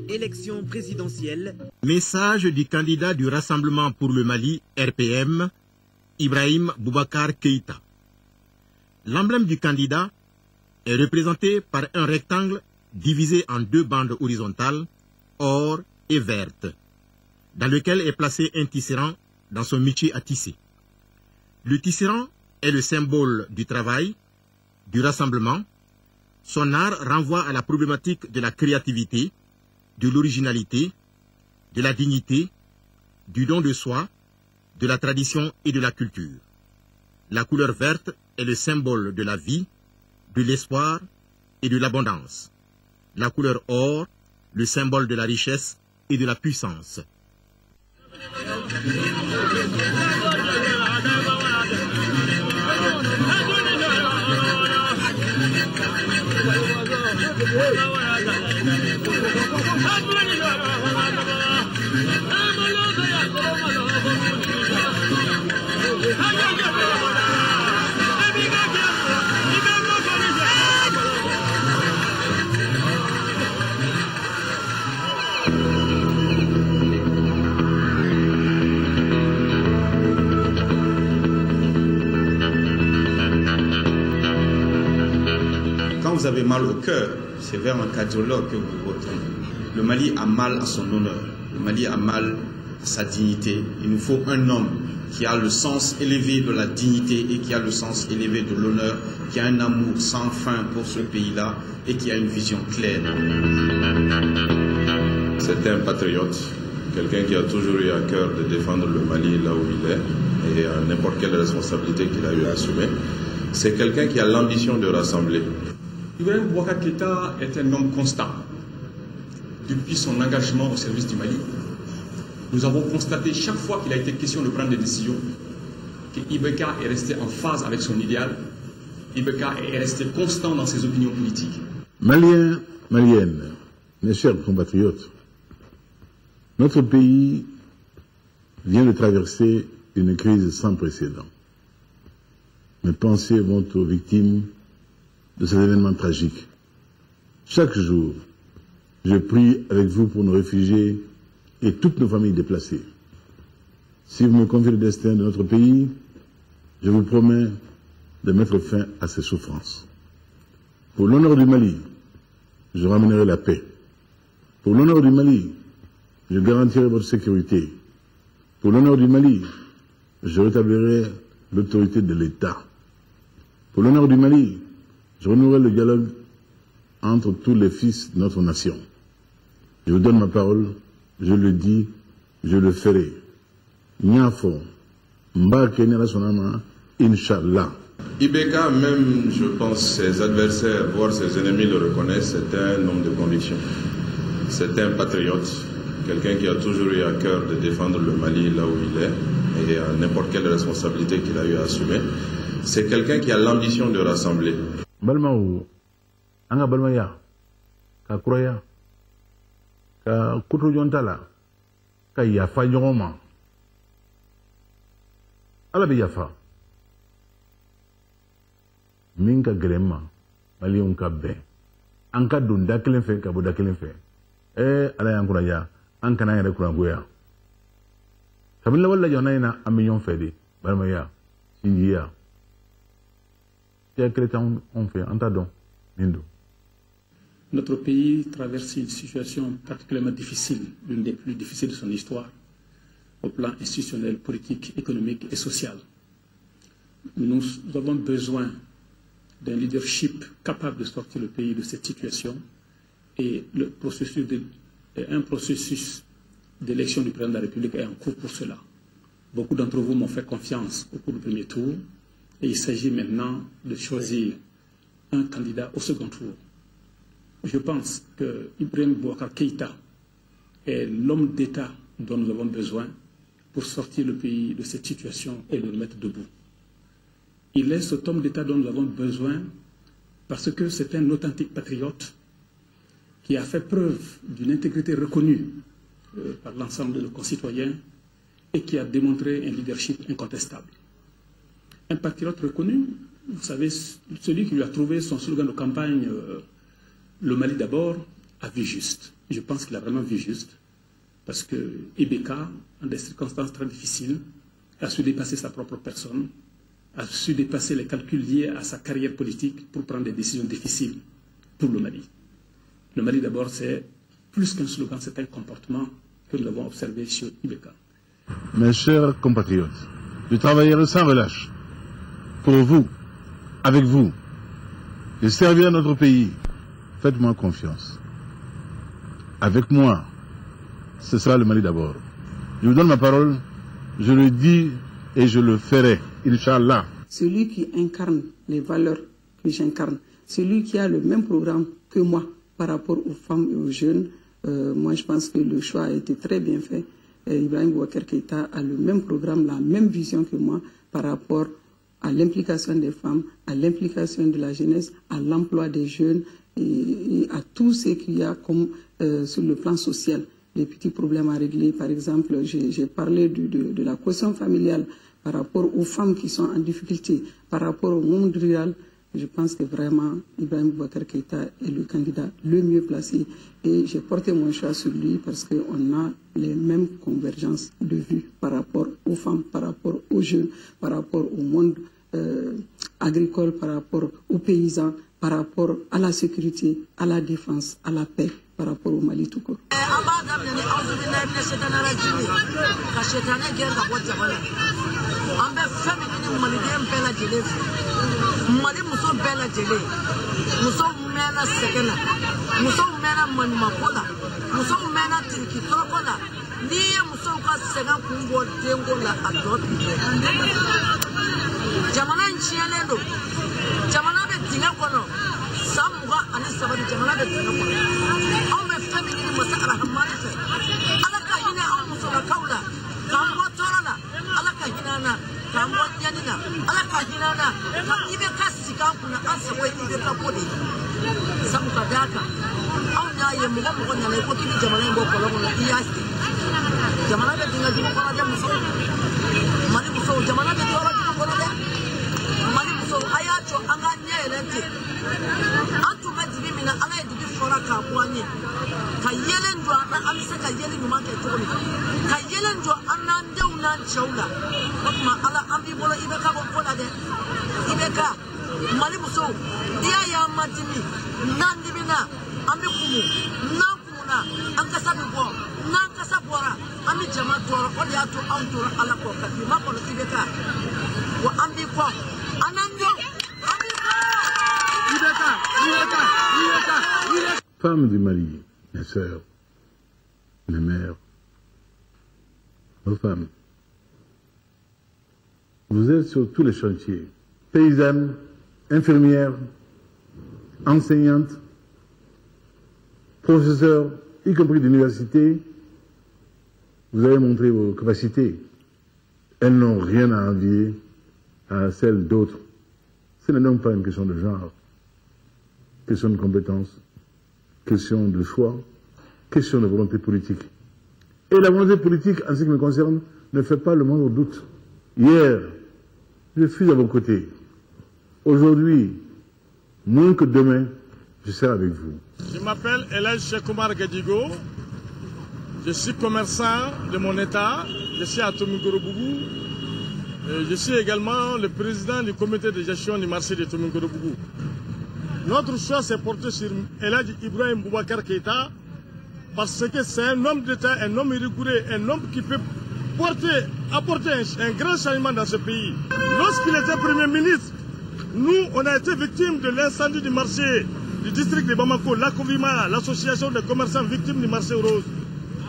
Élection présidentielle. Message du candidat du Rassemblement pour le Mali, RPM, Ibrahim Boubacar Keïta. L'emblème du candidat est représenté par un rectangle divisé en deux bandes horizontales, or et verte, dans lequel est placé un tisserand dans son métier à tisser. Le tisserand est le symbole du travail, du rassemblement. Son art renvoie à la problématique de la créativité, de l'originalité, de la dignité, du don de soi, de la tradition et de la culture. La couleur verte est le symbole de la vie, de l'espoir et de l'abondance. La couleur or, le symbole de la richesse et de la puissance. Quand vous avez mal au cœur, c'est vers un cardiologue que vous vous retournez. Le Mali a mal à son honneur. Le Mali a mal à sa dignité. Il nous faut un homme qui a le sens élevé de la dignité et qui a le sens élevé de l'honneur, qui a un amour sans fin pour ce pays-là et qui a une vision claire. C'est un patriote, quelqu'un qui a toujours eu à cœur de défendre le Mali là où il est et à n'importe quelle responsabilité qu'il a eu à assumer. C'est quelqu'un qui a l'ambition de rassembler. Ibrahim Boubacar Keïta est un homme constant. Depuis son engagement au service du Mali, nous avons constaté chaque fois qu'il a été question de prendre des décisions que IBK est resté en phase avec son idéal. IBK est resté constant dans ses opinions politiques. Maliens, Maliennes, mes chers compatriotes, notre pays vient de traverser une crise sans précédent. Mes pensées vont aux victimes de cet événement tragique. Chaque jour, je prie avec vous pour nos réfugiés et toutes nos familles déplacées. Si vous me confiez le destin de notre pays, je vous promets de mettre fin à ces souffrances. Pour l'honneur du Mali, je ramènerai la paix. Pour l'honneur du Mali, je garantirai votre sécurité. Pour l'honneur du Mali, je rétablirai l'autorité de l'État. Pour l'honneur du Mali, je renouerai le dialogue entre tous les fils de notre nation. Je vous donne ma parole, je le dis, je le ferai. Niafo, Mbake Sonama, Inch'Allah. IBK, même, je pense, ses adversaires, voire ses ennemis le reconnaissent, c'est un homme de conviction. C'est un patriote, quelqu'un qui a toujours eu à cœur de défendre le Mali là où il est et à n'importe quelle responsabilité qu'il a eu à assumer. C'est quelqu'un qui a l'ambition de rassembler. Balmaou, Anga Balmaya, Ka Kuraya, Ka Kutu Jontala, Ka Yafa Yoroma, Alabi Yafa, Minka Grema, Malion Kabe, Anka Dunda Kilenfe, Kabuda Kilenfe, Alayankuraya, Ankana Kuranguya. Kabila Walla Jonaina, a million Fedi, Balmaya, India. Notre pays traverse une situation particulièrement difficile, l'une des plus difficiles de son histoire, au plan institutionnel, politique, économique et social. Nous avons besoin d'un leadership capable de sortir le pays de cette situation et un processus d'élection du président de la République est en cours pour cela. Beaucoup d'entre vous m'ont fait confiance au cours du premier tour. Et il s'agit maintenant de choisir un candidat au second tour. Je pense que Ibrahim Boubacar Keïta est l'homme d'État dont nous avons besoin pour sortir le pays de cette situation et le mettre debout. Il est cet homme d'État dont nous avons besoin parce que c'est un authentique patriote qui a fait preuve d'une intégrité reconnue par l'ensemble de nos concitoyens et qui a démontré un leadership incontestable. Un patriote reconnu, vous savez, celui qui lui a trouvé son slogan de campagne Le Mali d'abord a vu juste. Je pense qu'il a vraiment vu juste. Parce que Ibeka, dans des circonstances très difficiles, a su dépasser sa propre personne, a su dépasser les calculs liés à sa carrière politique pour prendre des décisions difficiles pour le Mali. Le Mali d'abord, c'est plus qu'un slogan, c'est un comportement que nous avons observé chez Ibeka. Mes chers compatriotes, je travaillerai sans relâche pour vous, avec vous, de servir notre pays. Faites-moi confiance. Avec moi, ce sera le Mali d'abord. Je vous donne ma parole, je le dis et je le ferai, Inch'Allah. Celui qui incarne les valeurs que j'incarne, celui qui a le même programme que moi par rapport aux femmes et aux jeunes, moi je pense que le choix a été très bien fait. Ibrahim Boubacar Keïta a le même programme, la même vision que moi par rapport à l'implication des femmes, à l'implication de la jeunesse, à l'emploi des jeunes et à tout ce qu'il y a comme sur le plan social. Les petits problèmes à régler, par exemple, j'ai parlé de la caution familiale par rapport aux femmes qui sont en difficulté, par rapport au monde rural. Je pense que vraiment, Ibrahim Boubacar Keïta est le candidat le mieux placé. Et j'ai porté mon choix sur lui parce qu'on a les mêmes convergences de vues par rapport aux femmes, par rapport aux jeunes, par rapport au monde agricole, par rapport aux paysans, par rapport à la sécurité, à la défense, à la paix, par rapport au Mali tout court. Mali muso bɛɛ lajɛlen musow mɛnna sɛgɛn na musow mɛnna maɲumanko la musow mɛnna tirikitɔrɔko la n'i ye musow ka sɛgɛn kun bɔ denko la a tɔ bi kɛ jamana in tiɲɛlen don jamana bɛ dingɛ kɔnɔ san 23 de jamana bɛ dingɛ kɔnɔ anw bɛ fɛn min ɲini masa arahamani fɛ ala ka hinɛ anw musolakaw la k'an bɔ tɔɔrɔ la ala ka hinɛ an na k'an bɔ ɲani na ala ka hinɛ an na ka Ibeka sigi an kunna an sago ye Ibeka ko de ye sabu ka d'a kan anw y'a ye mɔgɔ mɔgɔ nana i ko k'i bɛ jamana in bɔ kɔlɔn kɔnɔ i y'a sigi jamana bɛ dingɛ jugu kɔnɔ dɛ musow Mali musow jamana bɛ tɔɔrɔ jugu kɔnɔ dɛ Mali musow a y'a jɔ an ka ɲɛ yɛlɛ ten an tun bɛ dibi min na ala ye dibi fɔra k'a bɔ an ye ka yelen jɔ an na an bɛ se ka yeli ɲuman kɛ cogo min ka yelen jɔ an n'an denw n'an cɛw la o tuma ala an b'i bolo Ibeka bɔ ko la dɛ Ibeka Mali musow i y'a ye an ma dimi n'an dimina an bɛ kumu n'an kumuna an kasa bɛ bɔ n'an kasa bɔra an bɛ jama tɔɔrɔ o de y'a to anw tora ala kɔ ka bi ma kɔnɔ Ibeka wa an b'i kɔ an n'an jɔ an b'i kɔ Ibeka. Femmes du Mali, mes sœurs, mes mères, nos femmes, vous êtes sur tous les chantiers, paysannes, infirmières, enseignantes, professeurs, y compris d'université, vous avez montré vos capacités. Elles n'ont rien à envier à celles d'autres. Ce n'est donc pas une question de genre, question de compétence, question de choix, question de volonté politique. Et la volonté politique, en ce qui me concerne, ne fait pas le moindre doute. Hier, je suis à vos côtés. Aujourd'hui, moins que demain, je serai avec vous. Je m'appelle Elhadji Cheikh Oumar Gadigo. Je suis commerçant de mon état. Je suis à Tomingorobougou. Je suis également le président du comité de gestion du marché de Tomingorobougou. Notre choix s'est porté sur Elhadji Ibrahim Boubacar Keïta parce que c'est un homme d'État, un homme rigoureux, un homme qui peut apporter un grand changement dans ce pays. Lorsqu'il était Premier ministre, nous, on a été victimes de l'incendie du marché du district de Bamako, l'ACOVIMA, l'association des commerçants victimes du marché rose.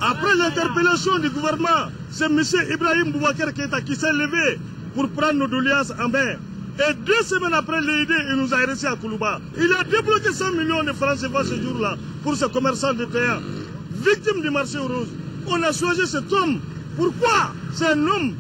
Après l'interpellation du gouvernement, c'est M. Ibrahim Boubacar Keïta qui s'est levé pour prendre nos doléances en main. Et 2 semaines après l'idée, il nous a arrêtés à Koulouba. Il a débloqué 100 millions de francs CFA ce jour-là pour ces commerçants détaillants, victimes du marché rose. On a choisi cet homme. Pourquoi? C'est un homme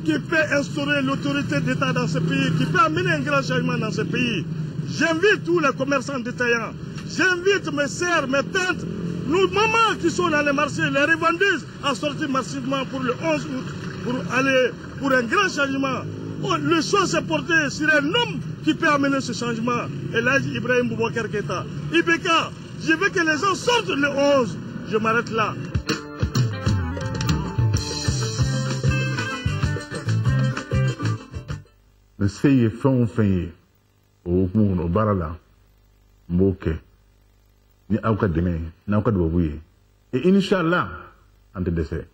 qui peut instaurer l'autorité d'État dans ce pays, qui peut amener un grand changement dans ce pays. J'invite tous les commerçants détaillants, j'invite mes sœurs, mes tantes, nos mamans qui sont dans les marchés, les revendeuses, à sortir massivement pour le 11 août, pour aller pour un grand changement. Le choix s'est porté sur un homme qui peut amener ce changement. Et là, Ibrahim Boubacar Keïta. IBK, je veux que les gens sortent le 11. Je m'arrête là. Le CIE fait au monde, au barala, moke, ni auka deme, na auka dwabouye. Et Inch'Allah, ante dese.